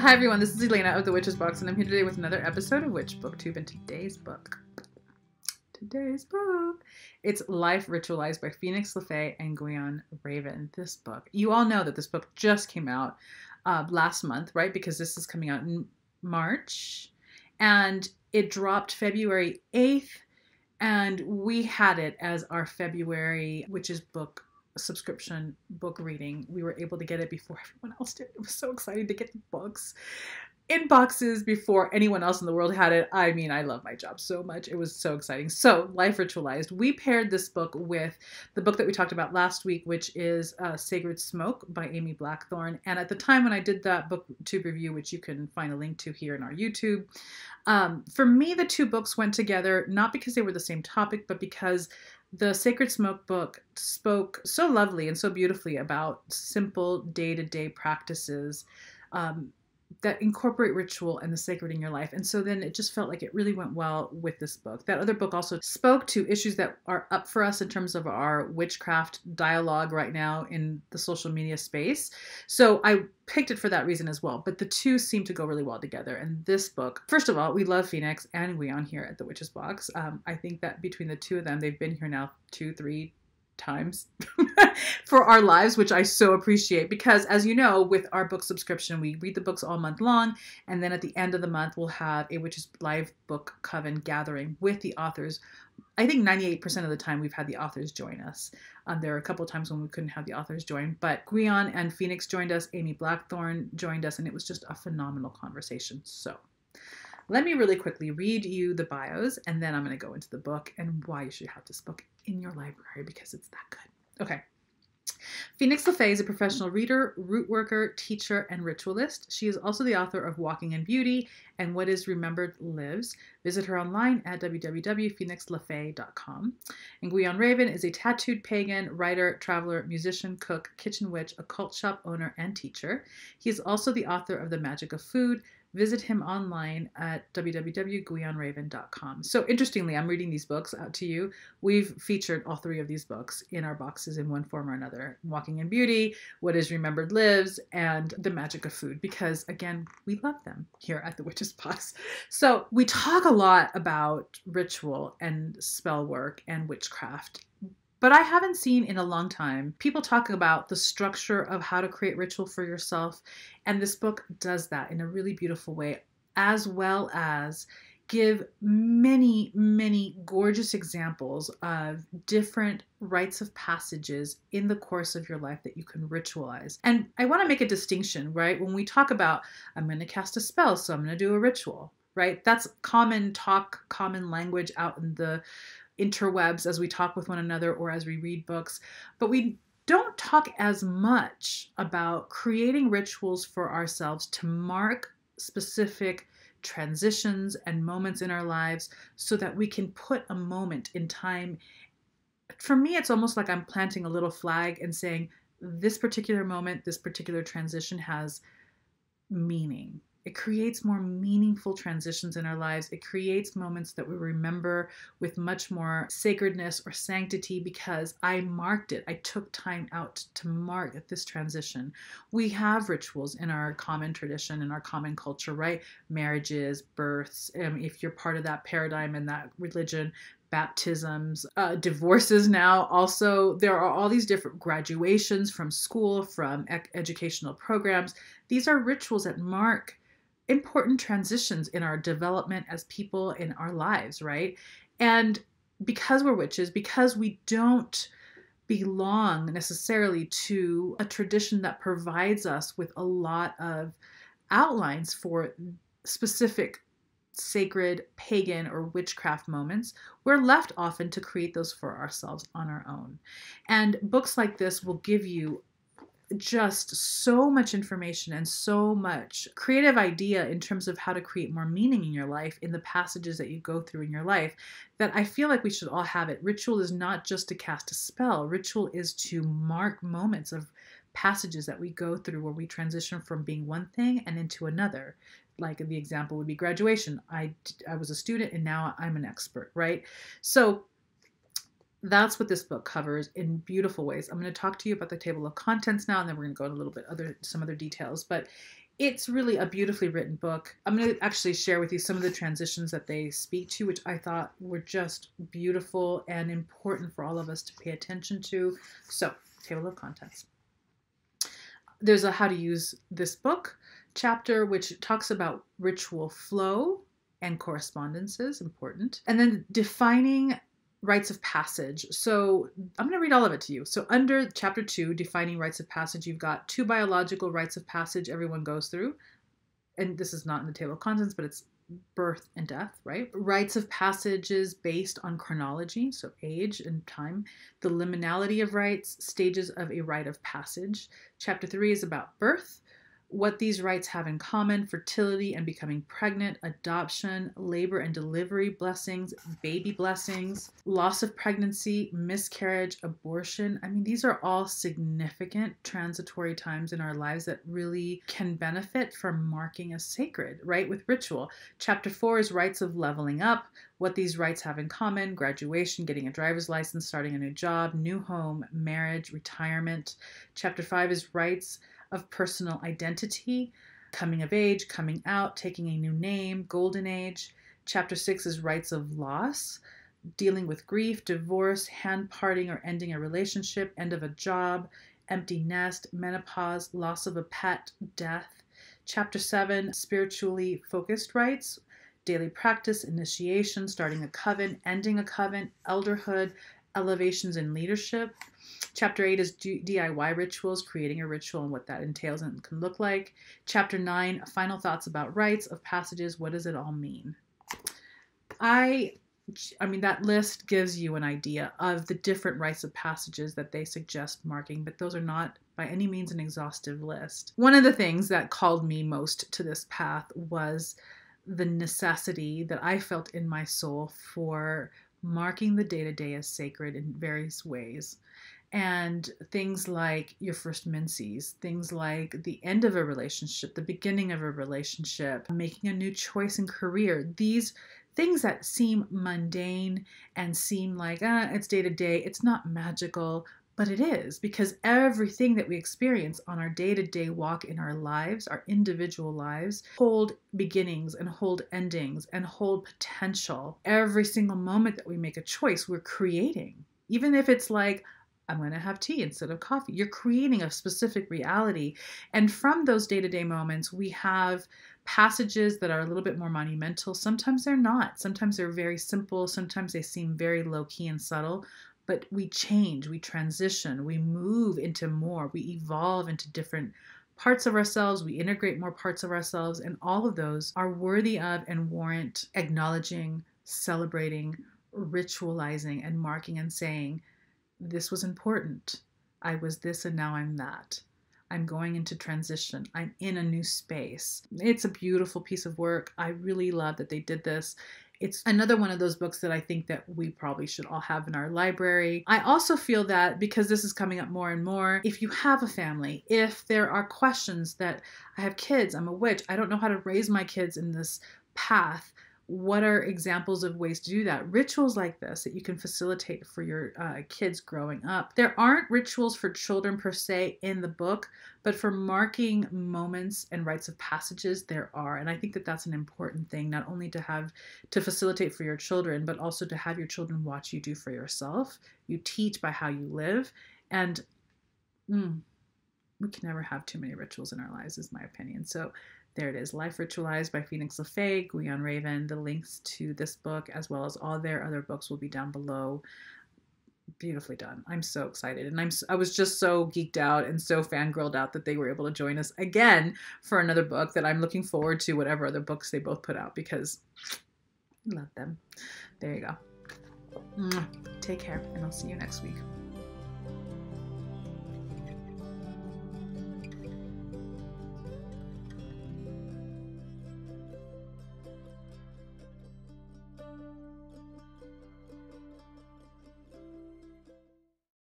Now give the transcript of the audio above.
Hi everyone, this is Elena of the Witches Box, and I'm here today with another episode of Witch Booktube, and today's book, it's Life Ritualized by Phoenix, LeFae, and Gwion Raven. This book, you all know that this book just came out last month, right? Because this is coming out in March, and it dropped February 8th, and we had it as our February Witches book subscription book reading. We were able to get it before everyone else did. It was so exciting to get the books in boxes before anyone else in the world had it. I mean, I love my job so much. It was so exciting. So, Life Ritualized. We paired this book with the book that we talked about last week, which is Sacred Smoke by Amy Blackthorne. And at the time when I did that Booktube review, which you can find a link to here in our YouTube, for me, the two books went together, not because they were the same topic, but because the Sacred Smoke book spoke so lovely and so beautifully about simple day-to-day practices that incorporate ritual and the sacred in your life. And so then it just felt like it really went well with this book. That other book also spoke to issues that are up for us in terms of our witchcraft dialogue right now in the social media space. So I picked it for that reason as well. But the two seem to go really well together. And this book, first of all, we love Phoenix and Gwion here at the Witches Box. I think that between the two of them, they've been here now 2-3 times for our lives, which I so appreciate, because as you know, with our book subscription, we read the books all month long, and then at the end of the month we'll have a Witches live book coven gathering with the authors. I think 98% of the time we've had the authors join us. There are a couple of times when we couldn't have the authors join, but Gwion and Phoenix joined us, Amy Blackthorne joined us, and it was just a phenomenal conversation. So let me really quickly read you the bios, and then I'm going to go into the book and why you should have this book in your library, because it's that good. Okay. Phoenix LeFae is a professional reader, root worker, teacher, and ritualist. She is also the author of Walking in Beauty and What is Remembered Lives. Visit her online at www.phoenixlefae.com. And Gwion Raven is a tattooed pagan, writer, traveler, musician, cook, kitchen witch, occult shop owner, and teacher. He is also the author of The Magic of Food. Visit him online at www.gwionraven.com. So interestingly, I'm reading these books out to you. We've featured all three of these books in our boxes in one form or another. Walking in Beauty, What is Remembered Lives, and The Magic of Food, because again, we love them here at the Witches Box. So we talk a lot about ritual and spell work and witchcraft, but I haven't seen in a long time people talk about the structure of how to create ritual for yourself. And this book does that in a really beautiful way, as well as give many, many gorgeous examples of different rites of passages in the course of your life that you can ritualize. And I want to make a distinction, right? When we talk about, I'm going to cast a spell, so I'm going to do a ritual, right? That's common talk, common language out in the interwebs as we talk with one another or as we read books, but we don't talk as much about creating rituals for ourselves to mark specific transitions and moments in our lives so that we can put a moment in time. For me, it's almost like I'm planting a little flag and saying, this particular moment, this particular transition has meaning. It creates more meaningful transitions in our lives. It creates moments that we remember with much more sacredness or sanctity because I marked it. I took time out to mark this transition. We have rituals in our common tradition, in our common culture, right? Marriages, births, if you're part of that paradigm and that religion, baptisms, divorces now. Also, there are all these different graduations from school, from educational programs. These are rituals that mark important transitions in our development as people in our lives, right? And because we're witches, because we don't belong necessarily to a tradition that provides us with a lot of outlines for specific sacred, pagan, or witchcraft moments, we're left often to create those for ourselves on our own. And books like this will give you just so much information and so much creative idea in terms of how to create more meaning in your life, in the passages that you go through in your life, that I feel like we should all have it. Ritual is not just to cast a spell. Ritual is to mark moments of passages that we go through where we transition from being one thing and into another. Like the example would be graduation. I was a student and now I'm an expert, right? So that's what this book covers in beautiful ways. I'm going to talk to you about the table of contents now, and then we're going to go into a little bit some other details. But It's really a beautifully written book. I'm going to actually share with you some of the transitions that they speak to, which I thought were just beautiful and important for all of us to pay attention to. So, table of contents. There's a how to use this book chapter, which talks about ritual flow and correspondences, important. And then defining rites of passage. So I'm going to read all of it to you. So under chapter 2, defining rites of passage, you've got 2 biological rites of passage everyone goes through. And this is not in the table of contents, but it's birth and death, right? Rites of passages based on chronology, so age and time. The liminality of rites, stages of a rite of passage. Chapter 3 is about birth, what these rites have in common, fertility and becoming pregnant, adoption, labor and delivery blessings, baby blessings, loss of pregnancy, miscarriage, abortion. I mean, these are all significant transitory times in our lives that really can benefit from marking as sacred, right? With ritual. Chapter 4 is rites of leveling up, what these rites have in common, graduation, getting a driver's license, starting a new job, new home, marriage, retirement. Chapter 5 is rites of personal identity, coming of age, coming out, taking a new name, golden age. Chapter 6 is rites of loss, dealing with grief, divorce, hand parting or ending a relationship, end of a job, empty nest, menopause, loss of a pet, death. Chapter 7, spiritually focused rites, daily practice, initiation, starting a coven, ending a coven, elderhood, elevations in leadership. Chapter 8 is DIY rituals, creating a ritual and what that entails and can look like. Chapter 9, final thoughts about rites of passages. What does it all mean? I mean, that list gives you an idea of the different rites of passages that they suggest marking, but those are not by any means an exhaustive list. One of the things that called me most to this path was the necessity that I felt in my soul for marking the day-to-day as sacred in various ways. And things like your first menses, things like the end of a relationship, the beginning of a relationship, making a new choice in career, these things that seem mundane and seem like, it's day to day, it's not magical, but it is, because everything that we experience on our day-to-day walk in our lives, our individual lives, hold beginnings and hold endings and hold potential. Every single moment that we make a choice, we're creating. Even if it's like, I'm going to have tea instead of coffee. You're creating a specific reality. And from those day-to-day moments, we have passages that are a little bit more monumental. Sometimes they're not. Sometimes they're very simple. Sometimes they seem very low-key and subtle. But we change, we transition, we move into more, we evolve into different parts of ourselves, we integrate more parts of ourselves, and all of those are worthy of and warrant acknowledging, celebrating, ritualizing, and marking and saying, this was important. I was this and now I'm that. I'm going into transition. I'm in a new space. It's a beautiful piece of work. I really love that they did this. It's another one of those books that I think that we probably should all have in our library. I also feel that, because this is coming up more and more, if you have a family, if there are questions that I have kids, I'm a witch, I don't know how to raise my kids in this path, what are examples of ways to do that? Rituals like this that you can facilitate for your kids growing up. There aren't rituals for children per se in the book, but for marking moments and rites of passages, there are. And I think that that's an important thing, not only to have to facilitate for your children, but also to have your children watch you do for yourself. You teach by how you live. And we can never have too many rituals in our lives, is my opinion. So there it is, Life Ritualized by Phoenix LeFae Gwion Raven. The links to this book, as well as all their other books, will be down below. Beautifully done. I'm so excited. And I was just so geeked out and so fangirled out that they were able to join us again for another book that I'm looking forward to, whatever other books they both put out, because I love them. There you go. Take care, and I'll see you next week.